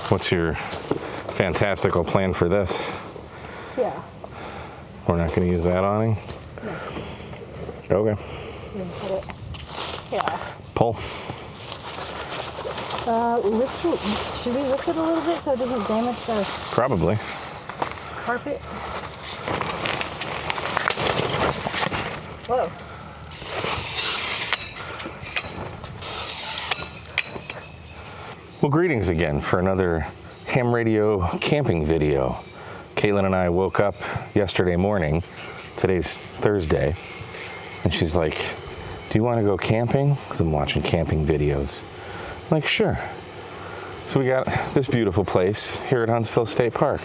What's your fantastical plan for this? Yeah. We're not going to use that awning? No. Okay. Yeah. Pull. Lift it. Should we lift it a little bit so it doesn't damage the Probably. carpet? Whoa. Well, greetings again for another ham radio camping video. Caitlin and I woke up yesterday morning, today's Thursday, and she's like, do you want to go camping? Because I'm watching camping videos. I'm like, sure. So we got this beautiful place here at Huntsville State Park.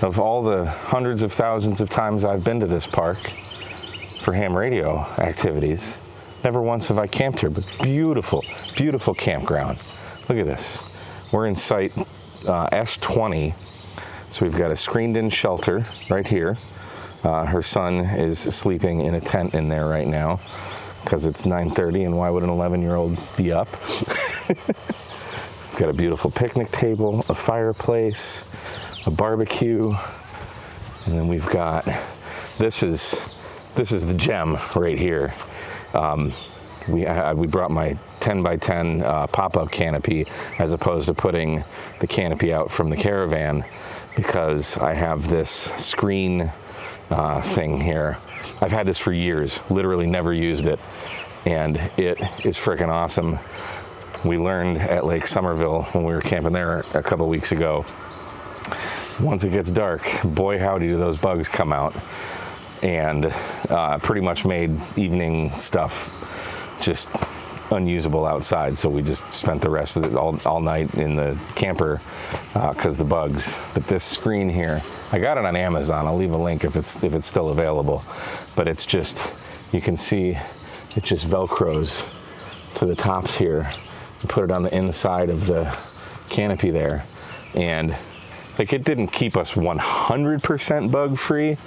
Of all the hundreds of thousands of times I've been to this park for ham radio activities, never once have I camped here, but beautiful, beautiful campground. Look at this. We're in site S20, so we've got a screened-in shelter right here. Her son is sleeping in a tent in there right now because it's 9:30, and why would an 11-year-old be up? We've got a beautiful picnic table, a fireplace, a barbecue, and then we've got, this is the gem right here. We brought my 10 by 10 pop-up canopy as opposed to putting the canopy out from the caravan because I have this screen thing here. I've had this for years, literally never used it, and it is freaking awesome. We learned at Lake Somerville when we were camping there a couple weeks ago, once it gets dark, boy howdy do those bugs come out, and pretty much made evening stuff just unusable outside, so we just spent the rest of it all night in the camper because the bugs. But this screen here, I got it on Amazon. I'll leave a link if it's still available. But it's just, you can see it just velcros to the tops here. You put it on the inside of the canopy there, and like it didn't keep us 100% bug free.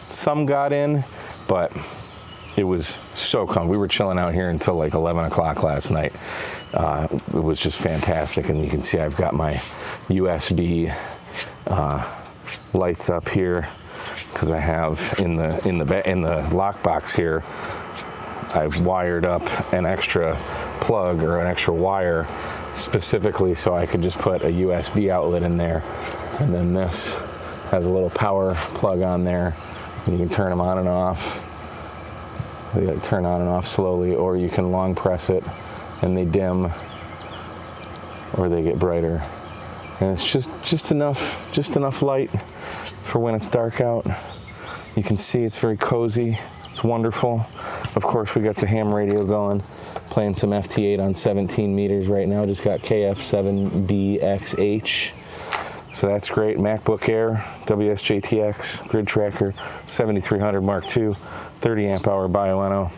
Some got in, but it was so calm. We were chilling out here until like 11 o'clock last night. It was just fantastic. And you can see I've got my USB lights up here because I have in the lockbox here, I've wired up an extra plug or an extra wire specifically so I could just put a USB outlet in there. And then this has a little power plug on there, and you can turn them on and off. They turn on and off slowly, or you can long press it and they dim or they get brighter. And it's just enough light for when it's dark out. You can see it's very cozy. It's wonderful. Of course, we got the ham radio going, playing some FT8 on 17 meters right now. Just got KF7BXH. So that's great. MacBook Air, WSJTX, Grid Tracker, 7300 Mark II, 30 amp hour Bioenno,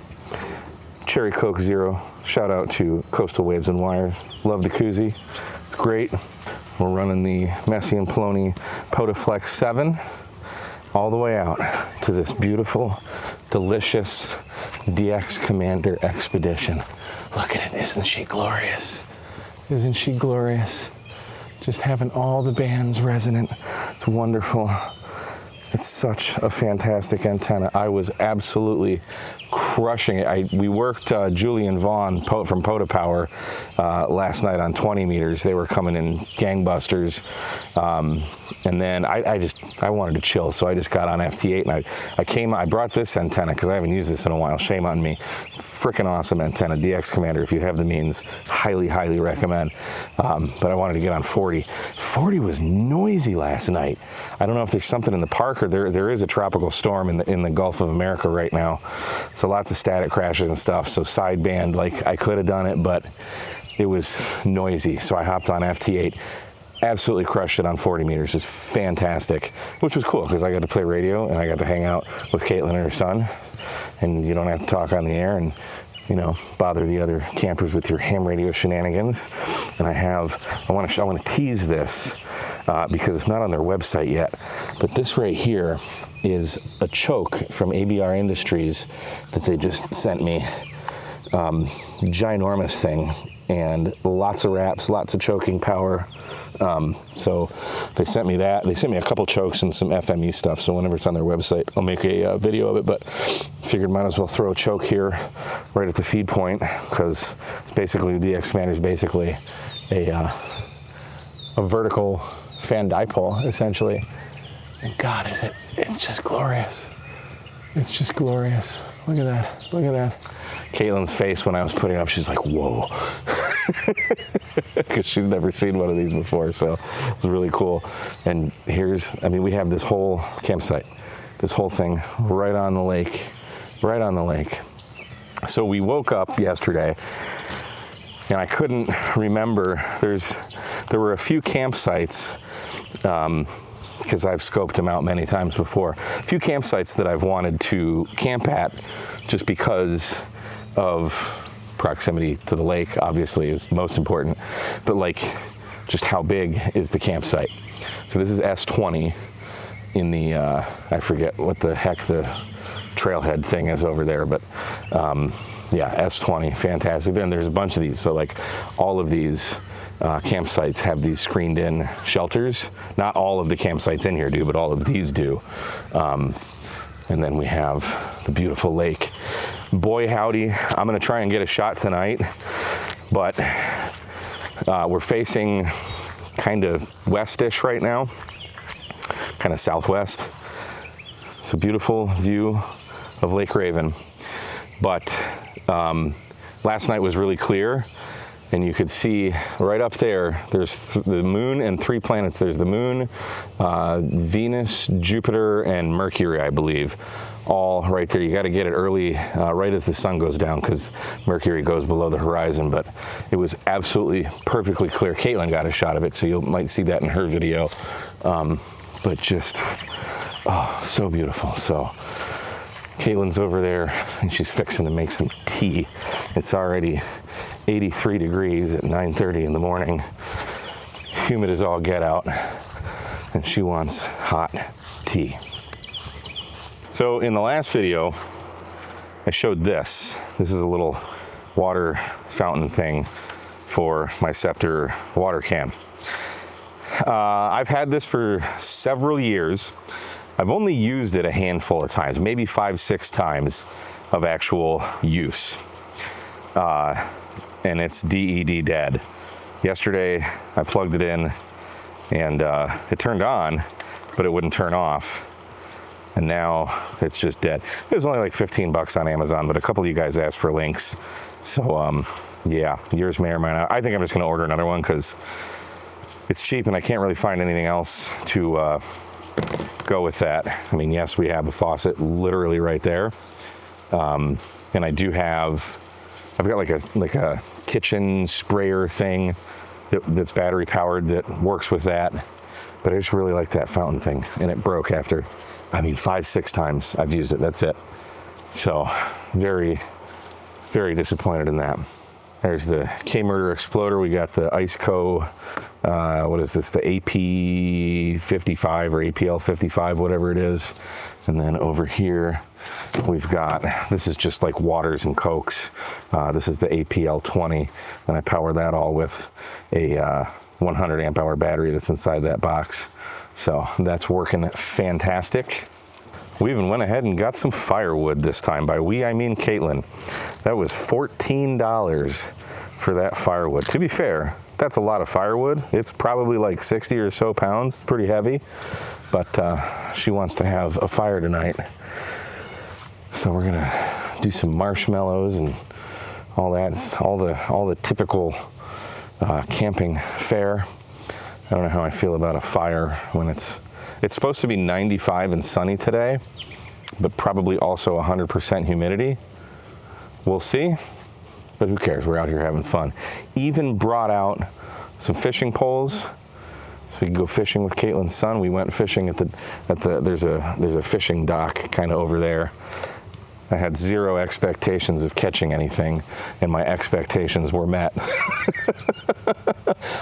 Cherry Coke Zero. Shout out to Coastal Waves and Wires. Love the koozie. It's great. We're running the Messi and Poloni Potaflex 7 all the way out to this beautiful, delicious DX Commander Expedition. Look at it. Isn't she glorious? Isn't she glorious? Just having all the bands resonant. It's wonderful. It's such a fantastic antenna. I was absolutely crushing it. We worked Julian Vaughn from Pota Power last night on 20 meters. They were coming in gangbusters. And then I wanted to chill, so I just got on FT8 and I brought this antenna because I haven't used this in a while. Shame on me. Freaking awesome antenna. DX Commander, if you have the means, highly, highly recommend. But I wanted to get on 40. 40 was noisy last night. I don't know if there's something in the park or there is a tropical storm in the Gulf of America right now. So lots of static crashes and stuff. So sideband, like I could have done it, but it was noisy. So I hopped on FT8. Absolutely crushed it on 40 meters. It's fantastic, which was cool because I got to play radio and I got to hang out with Caitlin and her son, and you don't have to talk on the air, and you know, bother the other campers with your ham radio shenanigans. And I want to tease this because it's not on their website yet. But this right here is a choke from ABR Industries that they just sent me. Ginormous thing, and lots of wraps, lots of choking power. So they sent me that. They sent me a couple chokes and some FME stuff. So whenever it's on their website, I'll make a video of it. But figured might as well throw a choke here right at the feed point, because it's basically, the DX Commander is basically a vertical fan dipole, essentially. And God, it's just glorious. It's just glorious. Look at that. Look at that. Caitlin's face when I was putting it up, she's like, whoa. Because she's never seen one of these before, so it's really cool. And we have this whole campsite, this whole thing right on the lake, right on the lake. So we woke up yesterday, and I couldn't remember, there were a few campsites, because I've scoped them out many times before, a few campsites that I've wanted to camp at just because of proximity to the lake, obviously, is most important, but like just how big is the campsite. So this is S20 in the, I forget what the heck the trailhead thing is over there, but yeah, S20, fantastic. Then there's a bunch of these. So like all of these campsites have these screened in shelters. Not all of the campsites in here do, but all of these do. And then we have the beautiful lake. Boy howdy, I'm gonna try and get a shot tonight, but we're facing kind of westish right now, kind of southwest. It's a beautiful view of Lake Raven, but last night was really clear, and you could see right up there, there's the moon and 3 planets. There's the moon, Venus, Jupiter, and Mercury, I believe, all right there. You got to get it early, right as the sun goes down, because Mercury goes below the horizon, but it was absolutely perfectly clear. Caitlin got a shot of it, so you might see that in her video, but just, oh, so beautiful. So Caitlin's over there, and she's fixing to make some tea. It's already 83 degrees at 9:30 in the morning. Humid as all get out, and she wants hot tea. So in the last video, I showed this. This is a little water fountain thing for my Scepter water can. I've had this for several years. I've only used it a handful of times, maybe 5-6 times of actual use. And it's DED dead. Yesterday, I plugged it in, and it turned on, but it wouldn't turn off. And now it's just dead. It was only like 15 bucks on Amazon, but a couple of you guys asked for links. So yeah, yours may or may not. I think I'm just gonna order another one because it's cheap and I can't really find anything else to go with that. I mean, yes, we have a faucet literally right there. And I do have, I've got like a kitchen sprayer thing that's battery powered that works with that. But I just really like that fountain thing, and it broke after, 5-6 times I've used it, that's it. So very, very disappointed in that. There's the K-Murder Exploder. We got the Iceco, what is this, the AP55 or APL55, whatever it is. And then over here, we've got, this is just like waters and Cokes. This is the APL20, and I power that all with a 100 amp hour battery that's inside that box. So that's working fantastic. We even went ahead and got some firewood this time. By we, I mean Caitlin. That was $14 for that firewood. To be fair, that's a lot of firewood. It's probably like 60 or so pounds. It's pretty heavy, but she wants to have a fire tonight. So we're gonna do some marshmallows and all that. It's all the typical camping fare. I don't know how I feel about a fire when it's supposed to be 95 and sunny today, but probably also 100% humidity. We'll see, but who cares? We're out here having fun. Even brought out some fishing poles so we can go fishing with Caitlin's son. We went fishing at the there's a fishing dock kind of over there. I had zero expectations of catching anything, and my expectations were met.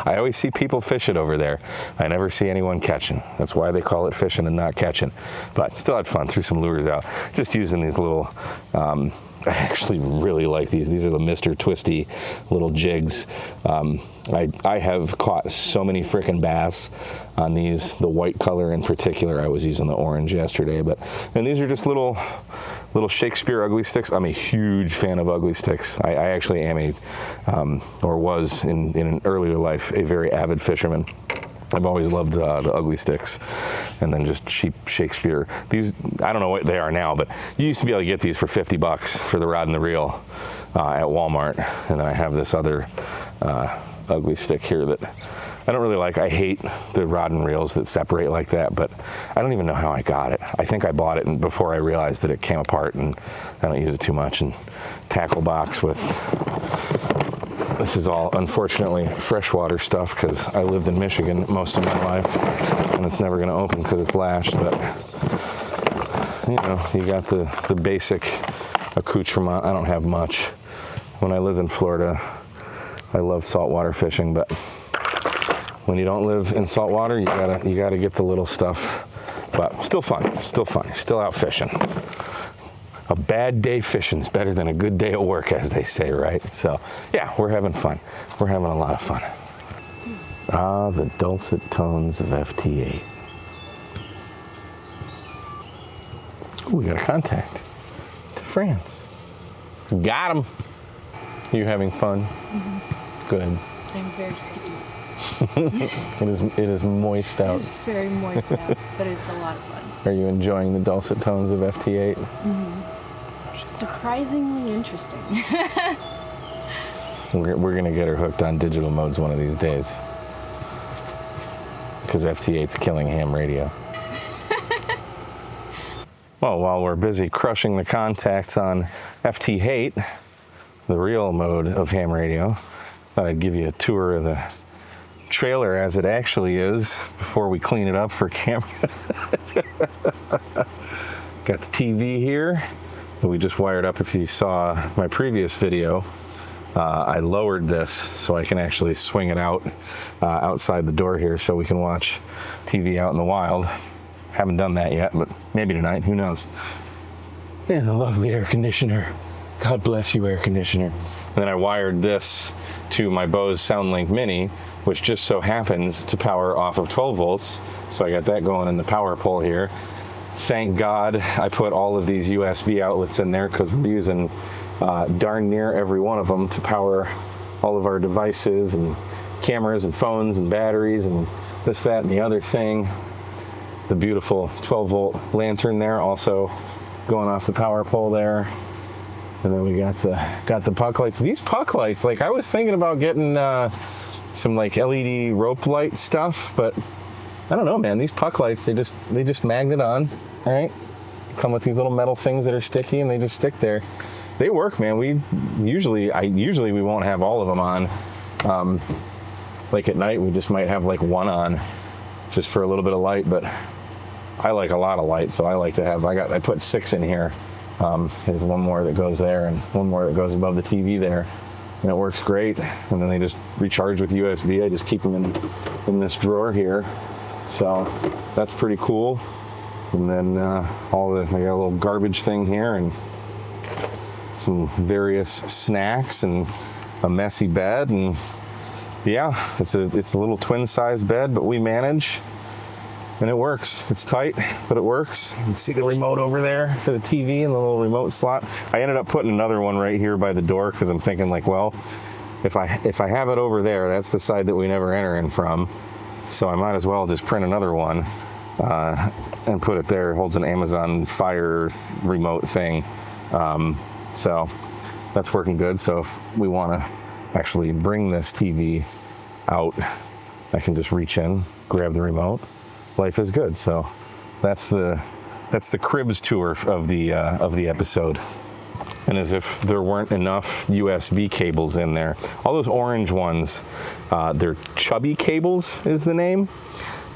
I always see people fish it over there. I never see anyone catching. That's why they call it fishing and not catching. But still had fun, threw some lures out. Just using these little, I actually really like these. These are the Mr. Twisty little jigs. I have caught so many frickin' bass on these, the white color in particular. I was using the orange yesterday, and these are just little Shakespeare ugly sticks. I'm a huge fan of ugly sticks. I actually am or was in an earlier life, a very avid fisherman. I've always loved the ugly sticks, and then just cheap Shakespeare. These, I don't know what they are now, but you used to be able to get these for $50 for the rod and the reel at Walmart. And then I have this other ugly stick here that I don't really like. I hate the rod and reels that separate like that, but I don't even know how I got it. I think I bought it before I realized that it came apart, and I don't use it too much. And tackle box with, this is all unfortunately freshwater stuff because I lived in Michigan most of my life, and it's never going to open because it's lashed. But you know, you got the basic accoutrement. I don't have much. When I lived in Florida, I loved saltwater fishing, but when you don't live in saltwater, you gotta get the little stuff. But still fun, still out fishing. A bad day fishing's better than a good day at work, as they say, right? So yeah, we're having fun. We're having a lot of fun. Ah, the dulcet tones of FT8. Ooh, we got a contact to France. Got him. You having fun? Mm-hmm. Good. I'm very sticky. It is moist out. It's very moist out, but it's a lot of fun. Are you enjoying the dulcet tones of FT8? Mm-hmm. Surprisingly interesting. We're gonna get her hooked on digital modes one of these days, because FT8's killing ham radio. Well, while we're busy crushing the contacts on FT8, the real mode of ham radio, thought I'd give you a tour of the trailer as it actually is before we clean it up for camera. Got the TV here that we just wired up. If you saw my previous video, I lowered this so I can actually swing it out outside the door here so we can watch TV out in the wild. Haven't done that yet, but maybe tonight, who knows. And the lovely air conditioner. God bless you, air conditioner. And then I wired this to my Bose SoundLink Mini, which just so happens to power off of 12 volts. So I got that going in the power pole here. Thank God I put all of these USB outlets in there, because we're using darn near every one of them to power all of our devices and cameras and phones and batteries and this, that, and the other thing. The beautiful 12 volt lantern there also going off the power pole there. And then we got the puck lights. These puck lights, like, I was thinking about getting some like LED rope light stuff, but I don't know, man. These puck lights, they just magnet on, all right? Come with these little metal things that are sticky, and they just stick there. They work, man. We usually we won't have all of them on. Like at night, we just might have like one on, just for a little bit of light. But I like a lot of light, so I like to have. I put 6 in here. There's one more that goes there, and one more that goes above the TV there, and it works great. And then they just recharge with USB. I just keep them in this drawer here, so that's pretty cool. And then I got a little garbage thing here, and some various snacks, and a messy bed, and yeah, it's a little twin-sized bed, but we manage. And it works. It's tight, but it works. You can see the remote over there for the TV and the little remote slot. I ended up putting another one right here by the door, because I'm thinking, like, well, if I have it over there, that's the side that we never enter in from. So I might as well just print another one and put it there. It holds an Amazon Fire remote thing. So that's working good. So if we want to actually bring this TV out, I can just reach in, grab the remote. Life is good. So that's the cribs tour of the episode. And as if there weren't enough USB cables in there, all those orange ones, they're Chubby cables is the name.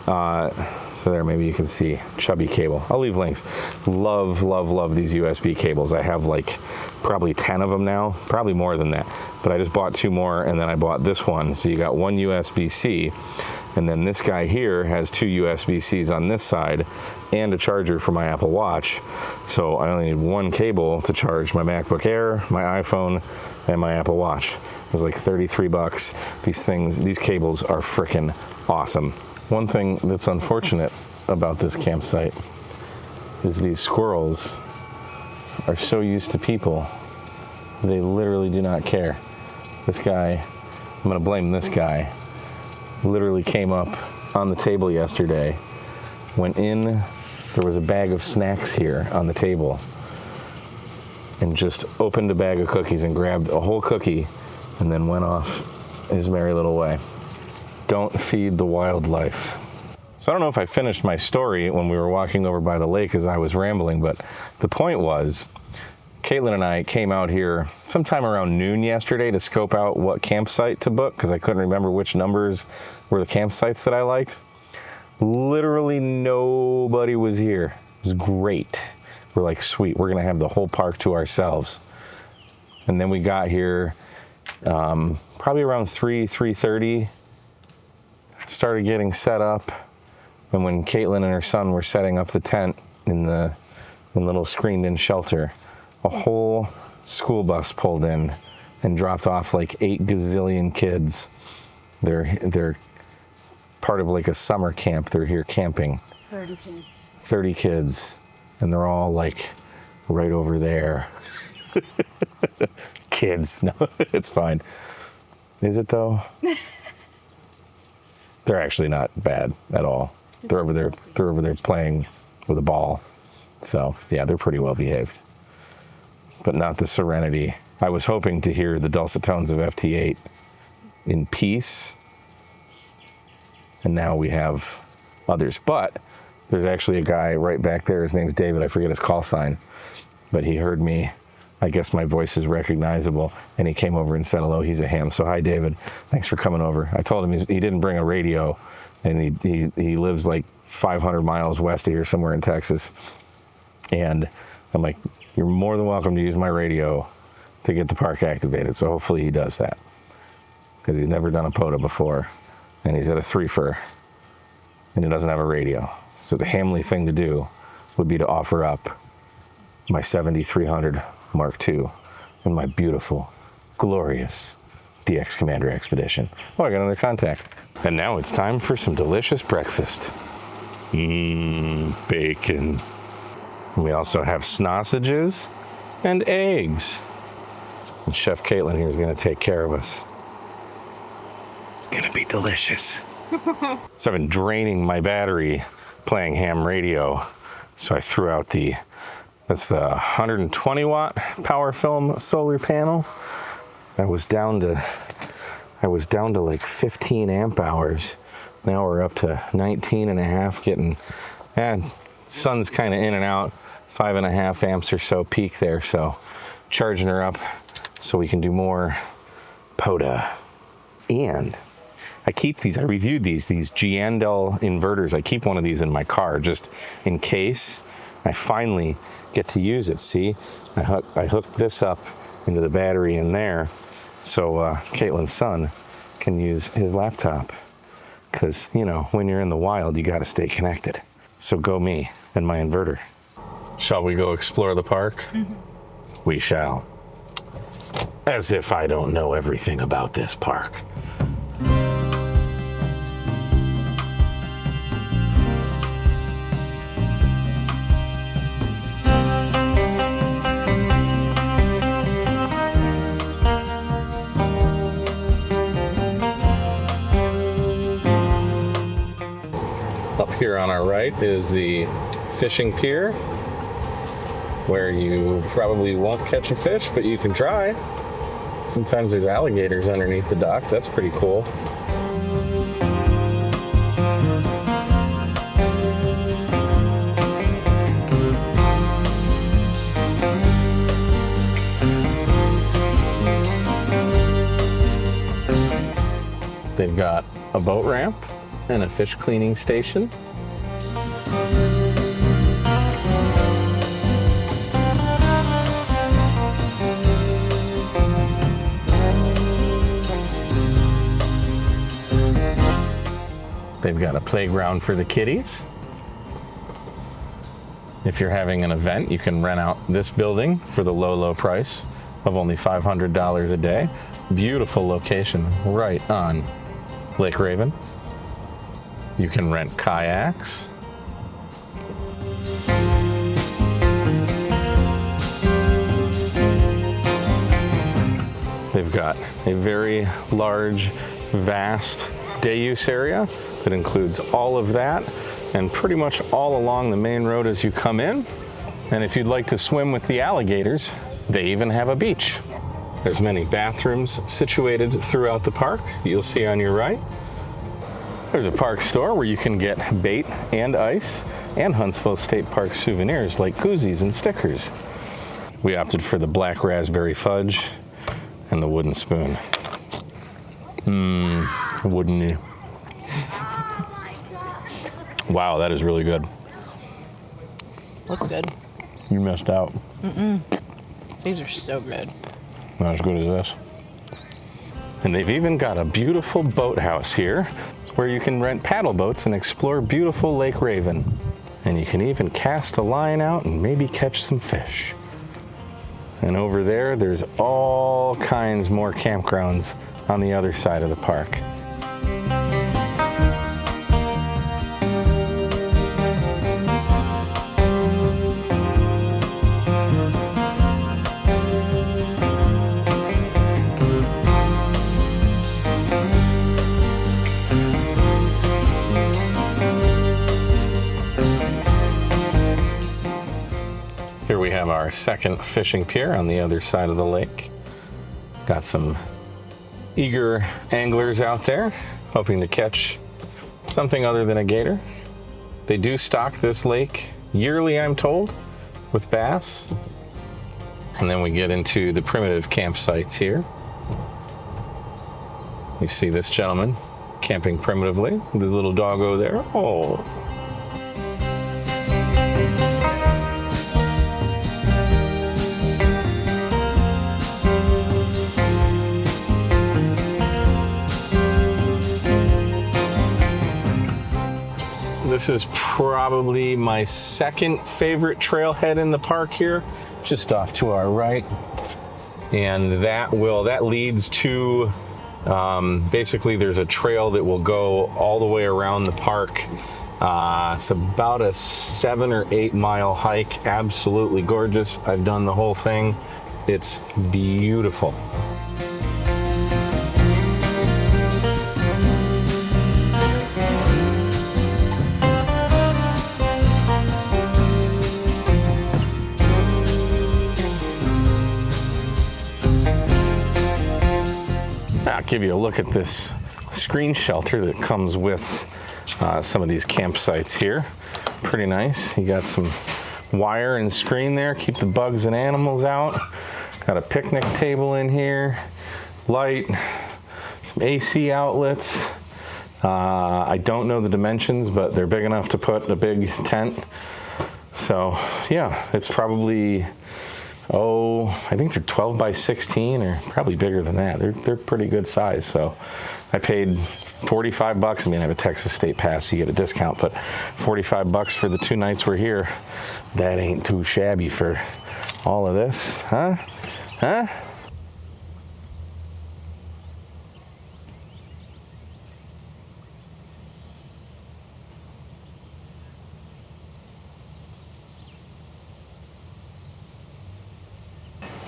So there, maybe you can see chubby cable. I'll leave links. Love, love, love these USB cables. I have like probably 10 of them now, probably more than that. But I just bought 2 more, and then I bought this one. So you got 1 USB-C, and then this guy here has 2 USB-Cs on this side and a charger for my Apple Watch. So I only need 1 cable to charge my MacBook Air, my iPhone, and my Apple Watch. It was like 33 bucks. These cables are freaking awesome. One thing that's unfortunate about this campsite is these squirrels are so used to people, they literally do not care. This guy, I'm gonna blame this guy, literally came up on the table yesterday, went in, there was a bag of snacks here on the table, and just opened a bag of cookies and grabbed a whole cookie and then went off his merry little way. Don't feed the wildlife. So I don't know if I finished my story when we were walking over by the lake as I was rambling, but the point was, Caitlin and I came out here sometime around noon yesterday to scope out what campsite to book, because I couldn't remember which numbers were the campsites that I liked. Literally nobody was here. It was great. We're like, sweet, we're gonna have the whole park to ourselves. And then we got here probably around 3:30, started getting set up. And when Caitlin and her son were setting up the tent in the little screened-in shelter, a whole school bus pulled in and dropped off like 8 gazillion kids. They're part of like a summer camp. They're here camping. 30 kids. 30 kids. And they're all like right over there. Kids. No, it's fine. Is it though? They're actually not bad at all. They're over there playing with a ball. So yeah, they're pretty well behaved. But not the serenity. I was hoping to hear the dulcet tones of FT8 in peace. And now we have others. But there's actually a guy right back there. His name's David. I forget his call sign. But he heard me. I guess my voice is recognizable. And he came over and said hello. He's a ham. So hi, David. Thanks for coming over. I told him he didn't bring a radio. And he lives like 500 miles west of here, somewhere in Texas. And I'm like, you're more than welcome to use my radio to get the park activated. So hopefully he does that, because he's never done a POTA before, and he's at a 3-fer, and he doesn't have a radio. So the hamly thing to do would be to offer up my 7300 Mark II and my beautiful, glorious DX Commander Expedition. Oh, I got another contact. And now it's time for some delicious breakfast. Bacon. We also have sausages and eggs. And Chef Caitlin here is going to take care of us. It's going to be delicious. So I've been draining my battery playing ham radio. So I threw out that's the 120 watt power film solar panel. I was down to like 15 amp hours. Now we're up to 19 and a half, sun's kind of in and out, 5.5 amps or so peak there. So charging her up so we can do more POTA. And I reviewed these Giandel inverters. I keep one of these in my car just in case I finally get to use it. See, I hooked this up into the battery in there so Caitlin's son can use his laptop. Because, when you're in the wild, you got to stay connected. So go me and my inverter. Shall we go explore the park? Mm-hmm. We shall. As if I don't know everything about this park. Up here on our right is the fishing pier, where you probably won't catch a fish, but you can try. Sometimes there's alligators underneath the dock. That's pretty cool. They've got a boat ramp and a fish cleaning station. They've got a playground for the kiddies. If you're having an event, you can rent out this building for the low, low price of only $500 a day. Beautiful location right on Lake Raven. You can rent kayaks. They've got a very large, vast day use area that includes all of that and pretty much all along the main road as you come in. And if you'd like to swim with the alligators, they even have a beach. There's many bathrooms situated throughout the park that you'll see on your right. There's a park store where you can get bait and ice and Huntsville State Park souvenirs like koozies and stickers. We opted for the black raspberry fudge and the wooden spoon. Wooden. Wow, that is really good. Looks good. You missed out. These are so good. Not as good as this. And they've even got a beautiful boathouse here where you can rent paddle boats and explore beautiful Lake Raven. And you can even cast a line out and maybe catch some fish. And over there, there's all kinds more campgrounds on the other side of the park. Here we have our second fishing pier on the other side of the lake. Got some eager anglers out there hoping to catch something other than a gator. They do stock this lake yearly, I'm told, with bass. And then we get into the primitive campsites here. You see this gentleman camping primitively with his little doggo there. Oh. This is probably my second favorite trailhead in the park here, just off to our right. And that leads to, basically there's a trail that will go all the way around the park. It's about a 7 or 8 mile hike, absolutely gorgeous. I've done the whole thing. It's beautiful. I'll give you a look at this screen shelter that comes with some of these campsites here. Pretty nice. You got some wire and screen there, keep the bugs and animals out. Got a picnic table in here, light, some AC outlets. I don't know the dimensions, but they're big enough to put a big tent. So yeah, it's probably, I think they're 12 by 16 or probably bigger than that. They're pretty good size. So I paid $45. I mean, I have a Texas State Pass, so you get a discount, but $45 for the 2 nights we're here. That ain't too shabby for all of this, huh? Huh?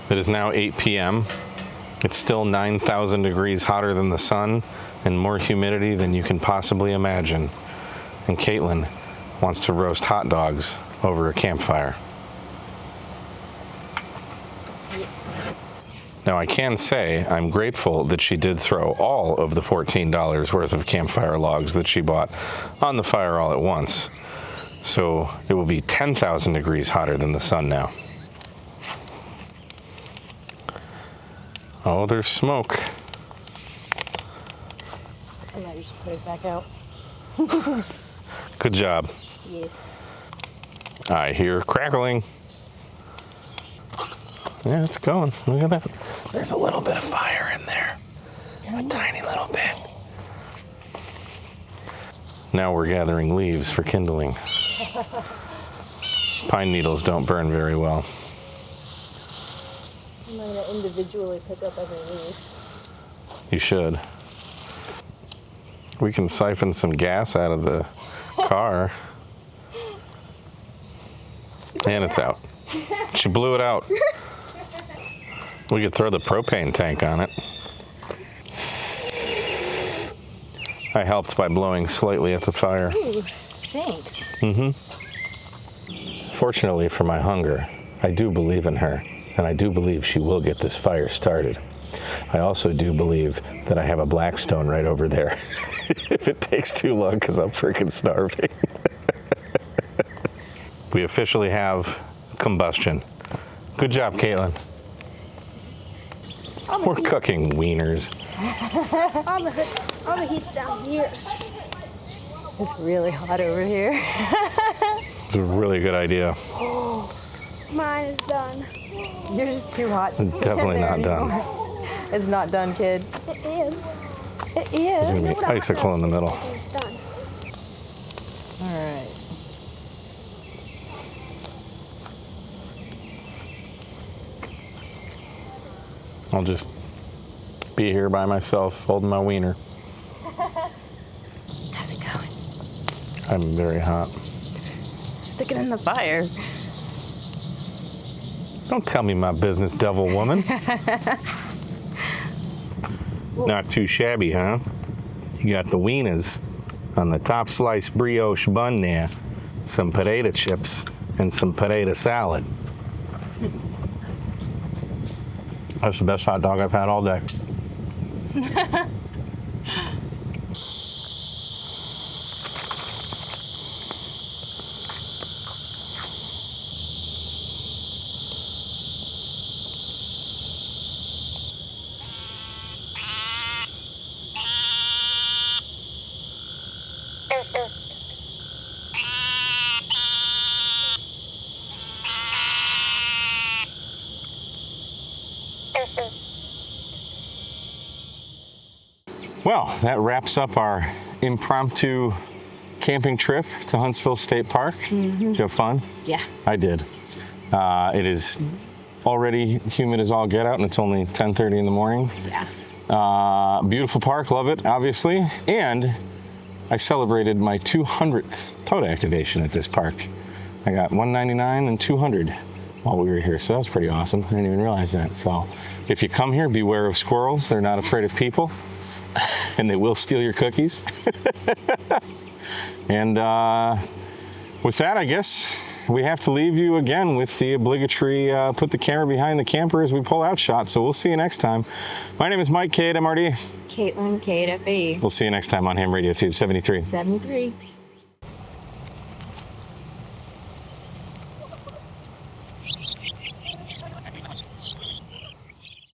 It is now 8 p.m. It's still 9,000 degrees hotter than the sun and more humidity than you can possibly imagine. And Caitlin wants to roast hot dogs over a campfire. Yes. Now I can say I'm grateful that she did throw all of the $14 worth of campfire logs that she bought on the fire all at once. So it will be 10,000 degrees hotter than the sun now. Oh, there's smoke. I might just put it back out. Good job. Yes. I hear crackling. Yeah, it's going. Look at that. There's a little bit of fire in there. A tiny little bit. Now we're gathering leaves for kindling. Pine needles don't burn very well. I'm going to individually pick up every leaf. You should. We can siphon some gas out of the car. And it's out. She blew it out. We could throw the propane tank on it. I helped by blowing slightly at the fire. Ooh, thanks. Fortunately for my hunger, I do believe in her, and I do believe she will get this fire started. I also do believe that I have a Blackstone right over there. If it takes too long, because I'm freaking starving. We officially have combustion. Good job, Caitlin. We're cooking wieners. On the heat's down here. It's really hot over here. It's a really good idea. Mine is done. You're just too hot. It's definitely not done. It's not done, kid. It is. It There's is. gonna be an icicle in the middle. It's done. All right. I'll just be here by myself holding my wiener. How's it going? I'm very hot. Stick it in the fire. Don't tell me my business, devil woman. Not too shabby, huh? You got the wieners on the top slice brioche bun there, some potato chips, and some potato salad. That's the best hot dog I've had all day. Well, that wraps up our impromptu camping trip to Huntsville State Park. Did you have fun? Yeah. I did. It is already humid as all get out, and it's only 10:30 in the morning. Yeah. Beautiful park, love it, obviously. And I celebrated my 200th toad activation at this park. I got 199 and 200 while we were here, so that was pretty awesome. I didn't even realize that. So if you come here, beware of squirrels. They're not afraid of people, and they will steal your cookies. And with that, I guess we have to leave you again with the obligatory put the camera behind the camper as we pull out shot. So we'll see you next time. My name is Mike, KMRD. Caitlin, KFE. We'll see you next time on Ham Radio Tube 73. 73.